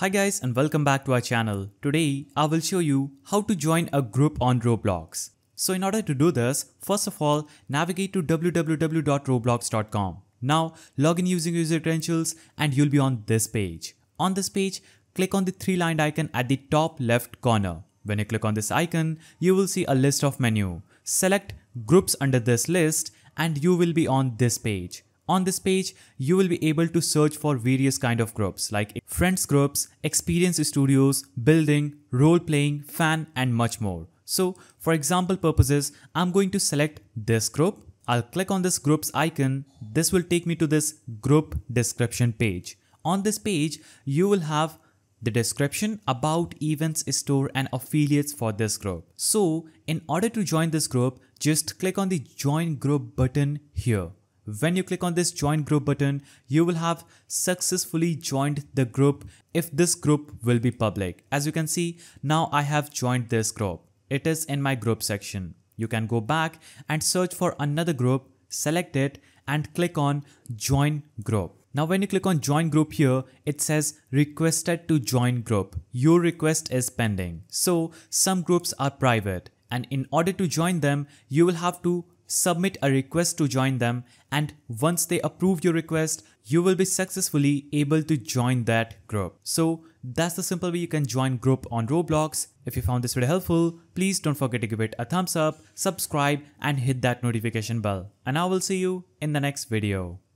Hi guys and welcome back to our channel. Today I will show you how to join a group on Roblox. So in order to do this, first of all navigate to www.roblox.com. Now log in using user credentials and you'll be on this page. On this page, click on the three-lined icon at the top left corner. When you click on this icon, you will see a list of menu. Select groups under this list and you will be on this page. On this page, you will be able to search for various kind of groups like friends groups, experience studios, building, role-playing, fan and much more. So for example purposes, I'm going to select this group. I'll click on this groups icon. This will take me to this group description page. On this page, you will have the description, about, events, store and affiliates for this group. So in order to join this group, just click on the join group button here. When you click on this join group button, you will have successfully joined the group if this group will be public. As you can see, now I have joined this group. It is in my group section. You can go back and search for another group, select it and click on join group. Now when you click on join group here, it says requested to join group. Your request is pending. So some groups are private and in order to join them, you will have to submit a request to join them, and once they approve your request, you will be successfully able to join that group. So that's the simple way you can join group on Roblox. If you found this video helpful, please don't forget to give it a thumbs up, subscribe and hit that notification bell. And I will see you in the next video.